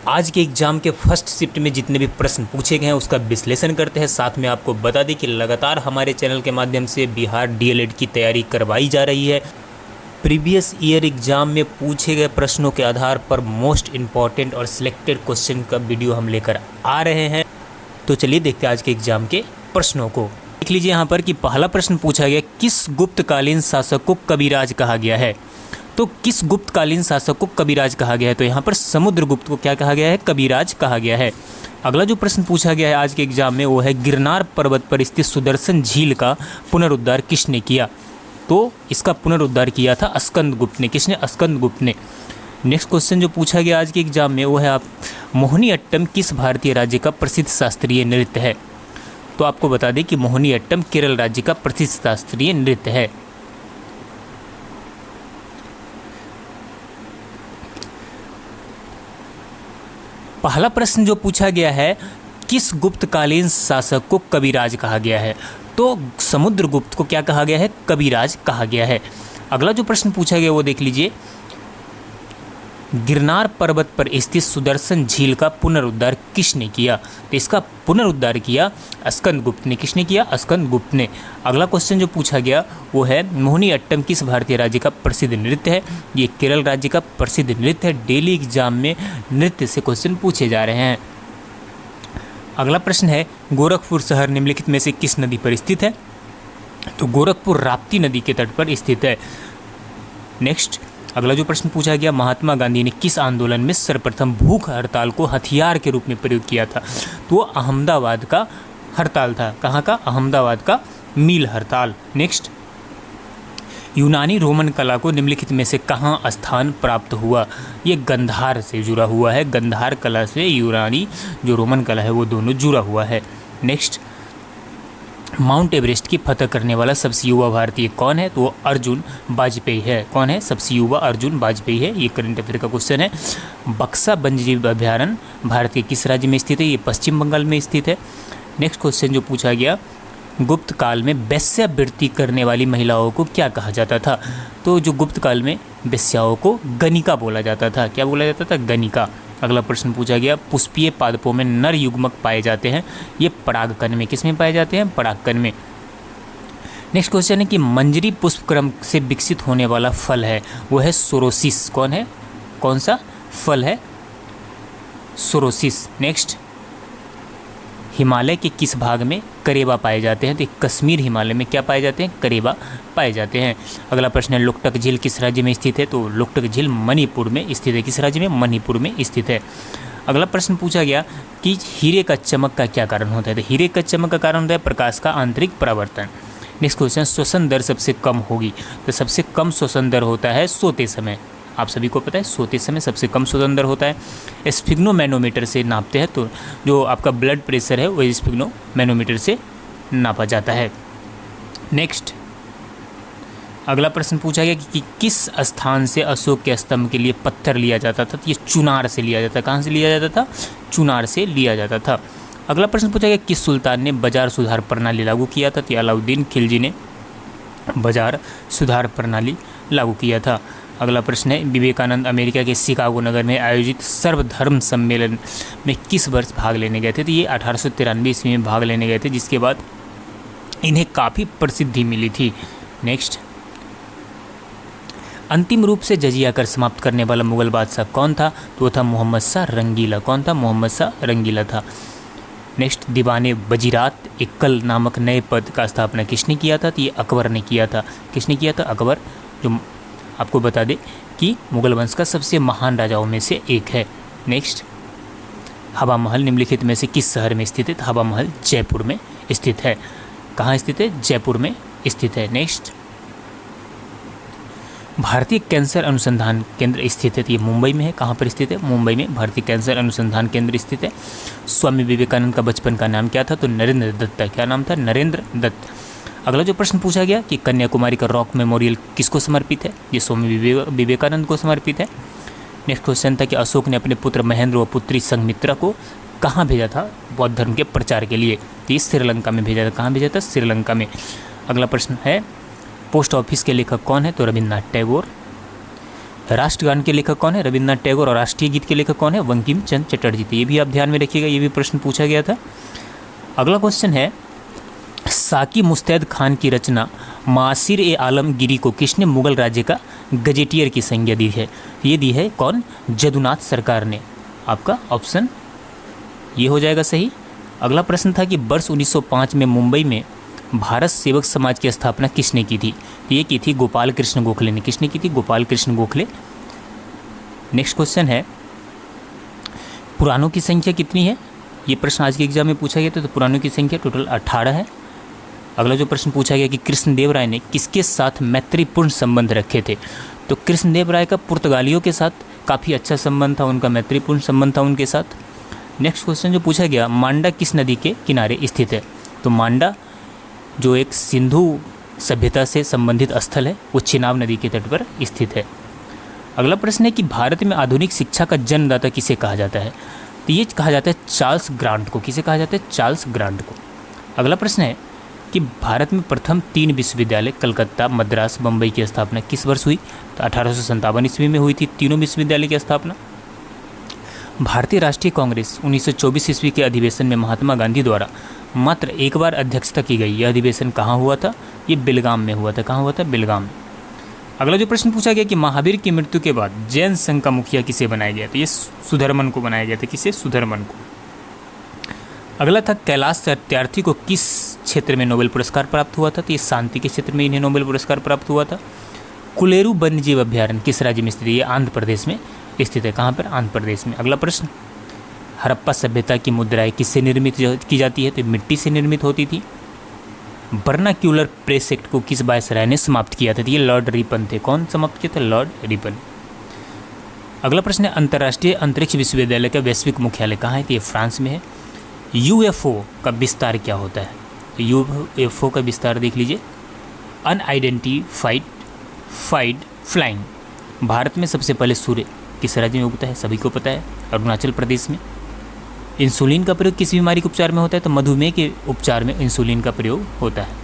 आज के एग्जाम के फर्स्ट शिफ्ट में जितने भी प्रश्न पूछे गए हैं उसका विश्लेषण करते हैं। साथ में आपको बता दें कि लगातार हमारे चैनल के माध्यम से बिहार डीएलएड की तैयारी करवाई जा रही है। प्रीवियस ईयर एग्जाम में पूछे गए प्रश्नों के आधार पर मोस्ट इम्पॉर्टेंट और सिलेक्टेड क्वेश्चन का वीडियो हम लेकर आ रहे हैं। तो चलिए देखते हैं आज के एग्जाम के प्रश्नों को। देख लीजिए यहाँ पर कि पहला प्रश्न पूछा गया, किस गुप्तकालीन शासक को कविराज कहा गया है। तो किस गुप्तकालीन शासक को कविराज कहा गया है, तो यहाँ पर समुद्रगुप्त को क्या कहा गया है, कविराज कहा गया है। अगला जो प्रश्न पूछा गया है आज के एग्जाम में वो है, गिरनार पर्वत पर स्थित सुदर्शन झील का पुनरुद्धार किसने किया। तो इसका पुनरुद्धार किया था स्कंदगुप्त ने। किसने? स्कंदगुप्त ने। नेक्स्ट क्वेश्चन जो पूछा गया आज के एग्जाम में वो है, आप मोहिनी अट्टम किस भारतीय राज्य का प्रसिद्ध शास्त्रीय नृत्य है। तो आपको बता दें कि मोहिनी अट्टम केरल राज्य का प्रसिद्ध शास्त्रीय नृत्य है। पहला प्रश्न जो पूछा गया है, किस गुप्तकालीन शासक को कविराज कहा गया है। तो समुद्रगुप्त को क्या कहा गया है, कविराज कहा गया है। अगला जो प्रश्न पूछा गया वो देख लीजिए, गिरनार पर्वत पर स्थित सुदर्शन झील का पुनरुद्धार किसने किया। तो इसका पुनरुद्धार किया स्कंदगुप्त ने। किसने किया? स्कंदगुप्त ने। अगला क्वेश्चन जो पूछा गया वो है, मोहिनी अट्टम किस भारतीय राज्य का प्रसिद्ध नृत्य है। ये केरल राज्य का प्रसिद्ध नृत्य है। डेली एग्जाम में नृत्य से क्वेश्चन पूछे जा रहे हैं। अगला प्रश्न है, गोरखपुर शहर निम्नलिखित में से किस नदी पर स्थित है। तो गोरखपुर राप्ती नदी के तट पर स्थित है। नेक्स्ट अगला जो प्रश्न पूछा गया, महात्मा गांधी ने किस आंदोलन में सर्वप्रथम भूख हड़ताल को हथियार के रूप में प्रयोग किया था। तो अहमदाबाद का हड़ताल था। कहाँ का? अहमदाबाद का मील हड़ताल। नेक्स्ट, यूनानी रोमन कला को निम्नलिखित में से कहाँ स्थान प्राप्त हुआ। ये गंधार से जुड़ा हुआ है। गंधार कला से यूनानी जो रोमन कला है वो दोनों जुड़ा हुआ है। नेक्स्ट, माउंट एवरेस्ट की फतह करने वाला सबसे युवा भारतीय कौन है। तो वो अर्जुन वाजपेयी है। कौन है? सबसे युवा अर्जुन वाजपेयी है। ये करंट अफेयर का क्वेश्चन है। बक्सा वन्यजीव अभ्यारण्य भारत के किस राज्य में स्थित है। ये पश्चिम बंगाल में स्थित है। नेक्स्ट क्वेश्चन जो पूछा गया, गुप्त काल में वेश्यावृत्ति करने वाली महिलाओं को क्या कहा जाता था। तो जो गुप्त काल में वेश्याओं को गणिका बोला जाता था। क्या बोला जाता था? गणिका। अगला प्रश्न पूछा गया, पुष्पीय पादपों में नर युग्मक पाए जाते हैं। ये परागकण में। किस में पाए जाते हैं? परागकण में। नेक्स्ट क्वेश्चन है कि मंजरी पुष्प क्रम से विकसित होने वाला फल है वो है सोरोसिस। कौन है? कौन सा फल है? सोरोसिस। नेक्स्ट, हिमालय के किस भाग में करेबा पाए जाते हैं। तो कश्मीर हिमालय में क्या पाए जाते हैं? करेबा पाए जाते हैं। अगला प्रश्न है, लोकटक झील किस राज्य में स्थित है। तो लोकटक झील मणिपुर में स्थित है। किस राज्य में? मणिपुर में स्थित है। अगला प्रश्न पूछा गया कि हीरे का चमक का क्या कारण होता है। तो हीरे का चमक का कारण होता है प्रकाश का आंतरिक परावर्तन। नेक्स्ट क्वेश्चन, श्वसन दर सबसे कम होगी। तो सबसे कम श्वसन दर होता है सोते समय। आप सभी को पता है सोते समय सबसे कम श्वसन दर होता है। स्फिग्नोमैनोमीटर से नापते हैं। तो जो आपका ब्लड प्रेशर है वो स्फिग्नोमैनोमीटर से नापा जाता है। नेक्स्ट अगला प्रश्न पूछा गया कि किस स्थान से अशोक के स्तंभ के लिए पत्थर लिया जाता था। तो ये चुनार से लिया जाता। कहाँ से लिया जाता था? चुनार से लिया जाता था। अगला प्रश्न पूछा गया, किस सुल्तान ने बाजार सुधार प्रणाली लागू किया था। तो अलाउद्दीन खिलजी ने बाजार सुधार प्रणाली लागू किया था। अगला प्रश्न है, विवेकानंद अमेरिका के शिकागो नगर में आयोजित सर्वधर्म सम्मेलन में किस वर्ष भाग लेने गए थे। तो ये 1893 ईस्वी में भाग लेने गए थे, जिसके बाद इन्हें काफ़ी प्रसिद्धि मिली थी। नेक्स्ट, अंतिम रूप से जजिया कर समाप्त करने वाला मुगल बादशाह कौन था। तो वो था मोहम्मद शाह रंगीला। कौन था? मोहम्मद शाह रंगीला था। नेक्स्ट, दीवाने वजीरात एकल नामक नए पद का स्थापना किसने किया था। तो ये अकबर ने किया था। किसने किया था? अकबर, जो आपको बता दें कि मुगल वंश का सबसे महान राजाओं में से एक है। नेक्स्ट, हवा महल निम्नलिखित में से किस शहर में स्थित है। हवा महल जयपुर में स्थित है। कहाँ स्थित है? जयपुर में स्थित है। नेक्स्ट, भारतीय कैंसर अनुसंधान केंद्र स्थित है। तो ये मुंबई में है। कहाँ पर स्थित है? मुंबई में भारतीय कैंसर अनुसंधान केंद्र स्थित है। स्वामी विवेकानंद का बचपन का नाम क्या था। तो नरेंद्र दत्त। क्या नाम था? नरेंद्र दत्त। अगला जो प्रश्न पूछा गया कि कन्याकुमारी का रॉक मेमोरियल किसको समर्पित है। ये स्वामी विवेकानंद को समर्पित है। नेक्स्ट क्वेश्चन था कि अशोक ने अपने पुत्र महेंद्र व पुत्री संघमित्रा को कहाँ भेजा था बौद्ध धर्म के प्रचार के लिए। तो ये श्रीलंका में भेजा था। कहाँ भेजा था? श्रीलंका में। अगला प्रश्न है, पोस्ट ऑफिस के लेखक कौन है। तो रविन्द्रनाथ टैगोर। राष्ट्रगान के लेखक कौन है? रविन्द्रनाथ टैगोर। और राष्ट्रीय गीत के लेखक कौन है? बंकिम चंद्र चटर्जी। तो ये भी आप ध्यान में रखिएगा, ये भी प्रश्न पूछा गया था। अगला क्वेश्चन है, साकी मुस्तैद खान की रचना मासिर ए आलमगीरी को किसने मुगल राज्य का गजेटियर की संज्ञा दी है? ये दी है कौन? जदुनाथ सरकार ने। आपका ऑप्शन ये हो जाएगा सही। अगला प्रश्न था कि वर्ष 1905 में मुंबई में भारत सेवक समाज की स्थापना किसने की थी? ये की थी गोपाल कृष्ण गोखले ने। किसने की थी? गोपाल कृष्ण गोखले। नेक्स्ट क्वेश्चन है, पुराणों की संख्या कितनी है? ये प्रश्न आज के एग्जाम में पूछा गया था। तो पुराणों की संख्या टोटल 18 है। अगला जो प्रश्न पूछा गया कि कृष्णदेव राय ने किसके साथ मैत्रीपूर्ण संबंध रखे थे? तो कृष्णदेव राय का पुर्तगालियों के साथ काफ़ी अच्छा संबंध था, उनका मैत्रीपूर्ण संबंध था उनके साथ। नेक्स्ट क्वेश्चन जो पूछा गया, मांडा किस नदी के किनारे स्थित है? तो मांडा जो एक सिंधु सभ्यता से संबंधित स्थल है, वो चिनाब नदी के तट पर स्थित है। अगला प्रश्न है कि भारत में आधुनिक शिक्षा का जन्मदाता किसे कहा जाता है? तो ये कहा जाता है चार्ल्स ग्रांट को। किसे कहा जाता है? चार्ल्स ग्रांट को। अगला प्रश्न है कि भारत में प्रथम 3 विश्वविद्यालय कलकत्ता, मद्रास, बम्बई की स्थापना किस वर्ष हुई? तो 1857 ईस्वी में हुई थी तीनों विश्वविद्यालय की स्थापना। भारतीय राष्ट्रीय कांग्रेस 1924 ईस्वी के अधिवेशन में महात्मा गांधी द्वारा मात्र एक बार अध्यक्षता की गई। यह अधिवेशन कहाँ हुआ था? ये बेलगाम में हुआ था। कहाँ हुआ था? बेलगाम में। अगला जो प्रश्न पूछा गया कि महावीर की मृत्यु के बाद जैन संघ का मुखिया किसे बनाया गया? तो ये सुधर्मन को बनाया गया था। किसे? सुधर्मन को। अगला था, कैलाश सत्यार्थी को किस क्षेत्र में नोबेल पुरस्कार प्राप्त हुआ था? तो ये शांति के क्षेत्र में इन्हें नोबेल पुरस्कार प्राप्त हुआ था। कुलेरू वन्यजीव अभ्यारण्य किस राज्य में स्थित है? ये आंध्र प्रदेश में स्थित है। कहाँ पर? आंध्र प्रदेश में। अगला प्रश्न, हड़प्पा सभ्यता की मुद्राएं किससे निर्मित की जाती है? तो मिट्टी से निर्मित होती थी। वर्नाक्यूलर प्रेस एक्ट को किस वायसराय ने समाप्त किया था? तो ये लॉर्ड रिपन थे। कौन समाप्त किया था? Lord Ripon. अगला प्रश्न है, अंतर्राष्ट्रीय अंतरिक्ष विश्वविद्यालय का वैश्विक मुख्यालय कहाँ है? तो ये फ्रांस में है। यूएफओ का विस्तार क्या होता है? तो यूएफओ का विस्तार देख लीजिए, अनआइडेंटिफाइड फ्लाइंग। भारत में सबसे पहले सूर्य किस राज्य में उगता है? सभी को पता है, अरुणाचल प्रदेश में। इंसुलिन का प्रयोग किस बीमारी के उपचार में होता है? तो मधुमेह के उपचार में इंसुलिन का प्रयोग होता है।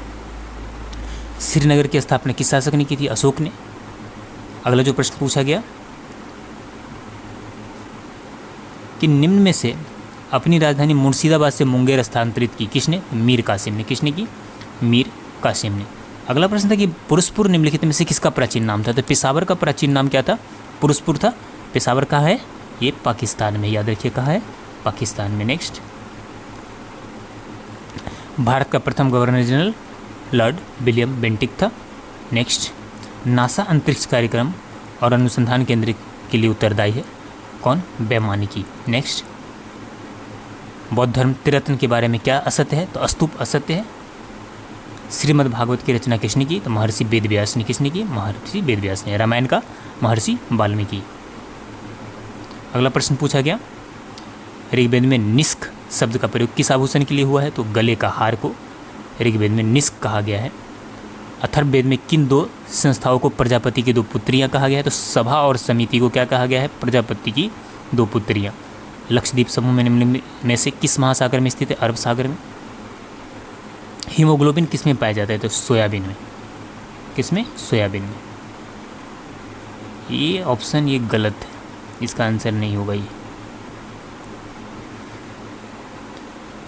श्रीनगर की स्थापना किस शासक ने की थी? अशोक ने। अगला जो प्रश्न पूछा गया कि निम्न में से अपनी राजधानी मुर्शिदाबाद से मुंगेर स्थानांतरित की किसने? मीर कासिम ने। किसने की? मीर कासिम ने। अगला प्रश्न था कि पुरुषपुर निम्नलिखित में से किसका प्राचीन नाम था? तो पेशावर का प्राचीन नाम क्या था? पुरुषपुर था। पेशावर कहाँ है? ये पाकिस्तान में। याद रखिए कहाँ है? पाकिस्तान में। नेक्स्ट, भारत का प्रथम governor general Lord William Bentinck था। नेक्स्ट, नासा अंतरिक्ष कार्यक्रम और अनुसंधान केंद्र के लिए उत्तरदायी है कौन? वैमानिकी। नेक्स्ट, बौद्ध धर्म त्रिरत्न के बारे में क्या असत्य है? तो स्तूप असत्य है। श्रीमद् भागवत की रचना किसने की? तो महर्षि वेदव्यास ने। किसने की? महर्षि वेदव्यास ने। रामायण का महर्षि वाल्मीकि। अगला प्रश्न पूछा गया, ऋग्वेद में निष्क शब्द का प्रयोग किस आभूषण के लिए हुआ है? तो गले का हार को ऋग्वेद में निष्क कहा गया है। अथर्ववेद में किन 2 संस्थाओं को प्रजापति की 2 पुत्रियां कहा गया है? तो सभा और समिति को क्या कहा गया है? प्रजापति की 2 पुत्रियां। लक्षद्वीप समूह में निम्न में से किस महासागर में स्थित है? अरब सागर में। हीमोग्लोबिन किस में पाया जाता है? तो सोयाबीन में। किस में? सोयाबीन में। ये ऑप्शन ये गलत है, इसका आंसर नहीं होगा ये।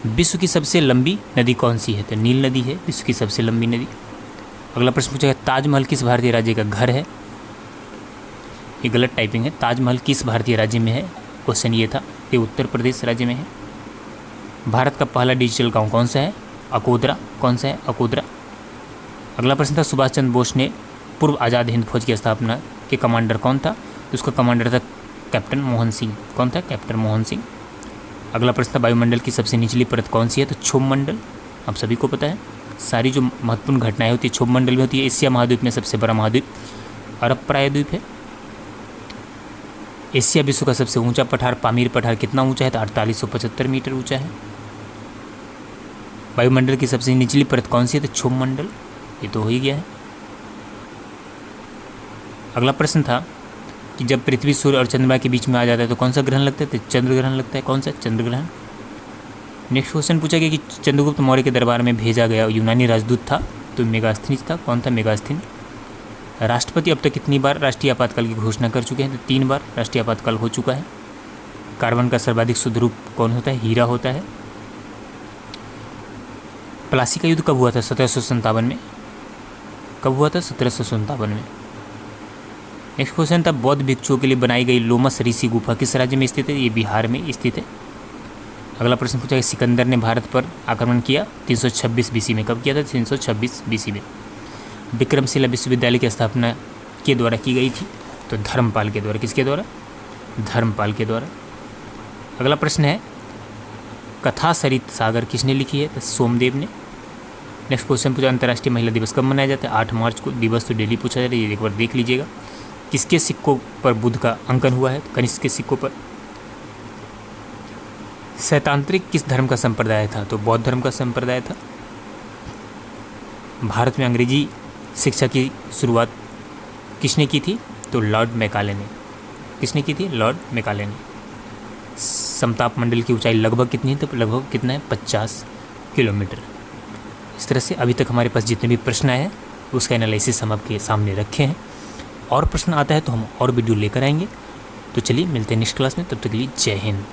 विश्व की सबसे लंबी नदी कौन सी है? तो नील नदी है विश्व की सबसे लंबी नदी। अगला प्रश्न पूछा गया, ताजमहल किस भारतीय राज्य का घर है? ये गलत टाइपिंग है। ताजमहल किस भारतीय राज्य में है? क्वेश्चन ये था। ये उत्तर प्रदेश राज्य में है। भारत का पहला डिजिटल गांव कौन सा है? अकोदरा। कौन सा है? अकोदरा। अगला प्रश्न था, सुभाष चंद्र बोस ने पूर्व आज़ाद हिंद फौज की स्थापना के कमांडर कौन था? तो उसका कमांडर था कैप्टन मोहन सिंह। कौन था? कैप्टन मोहन सिंह। अगला प्रश्न था, वायुमंडल की सबसे निचली परत कौन सी है? तो क्षोभ मंडल। आप सभी को पता है, सारी जो महत्वपूर्ण घटनाएं होती है क्षोभ मंडल में होती है। एशिया महाद्वीप में सबसे बड़ा महाद्वीप अरब प्रायद्वीप है। एशिया विश्व का सबसे ऊंचा पठार पामीर पठार कितना ऊंचा है? तो 4875 मीटर ऊंचा है। वायुमंडल की सबसे निचली परत कौन सी है? तो क्षोभ मंडल। ये तो हो ही गया है। अगला प्रश्न था कि जब पृथ्वी, सूर्य और चंद्रमा के बीच में आ जाता है तो कौन सा ग्रहण लगता है? तो चंद्र ग्रहण लगता है। कौन सा? चंद्र ग्रहण। नेक्स्ट क्वेश्चन पूछा गया कि चंद्रगुप्त मौर्य के दरबार में भेजा गया यूनानी राजदूत था तो मेगास्थनीज था। कौन था? मेगास्थनीज। राष्ट्रपति अब तक कितनी बार राष्ट्रीय आपातकाल की घोषणा कर चुके हैं? तो 3 बार राष्ट्रीय आपातकाल हो चुका है। कार्बन का सर्वाधिक शुद्ध रूप कौन होता है? हीरा होता है। प्लासी का युद्ध कब हुआ था? 1757 में। कब हुआ था? 1757 में। नेक्स्ट क्वेश्चन था, बौद्ध भिक्षुओं के लिए बनाई गई लोमस ऋषि गुफा किस राज्य में स्थित है? ये बिहार में स्थित है। अगला प्रश्न पूछा है, सिकंदर ने भारत पर आक्रमण किया 326 बीसी में। कब किया था? 326 बीसी में। विक्रमशिला विश्वविद्यालय की स्थापना के द्वारा की गई थी? तो धर्मपाल के द्वारा। किसके द्वारा? धर्मपाल के द्वारा। अगला प्रश्न है, कथा सरित सागर किसने लिखी है? तो सोमदेव ने। नेक्स्ट क्वेश्चन पूछा, अंतर्राष्ट्रीय महिला दिवस कब मनाया जाता है? 8 मार्च को। दिवस तो डेली पूछा जाता है, ये एक बार देख लीजिएगा। किसके सिक्कों पर बुद्ध का अंकन हुआ है? कनिष्क के सिक्कों पर। सैद्धांतिक किस धर्म का संप्रदाय था? तो बौद्ध धर्म का संप्रदाय था। भारत में अंग्रेजी शिक्षा की शुरुआत किसने की थी? तो लॉर्ड मैकाले ने। किसने की थी? लॉर्ड मैकाले ने। समताप मंडल की ऊंचाई लगभग कितनी है? तो लगभग कितना है? 50 किलोमीटर। इस तरह से अभी तक हमारे पास जितने भी प्रश्न आए हैं उसका एनालिसिस हम आपके सामने रखे हैं। और प्रश्न आता है तो हम और वीडियो लेकर आएंगे। तो चलिए मिलते हैं नेक्स्ट क्लास में, तब तक के लिए जय हिंद।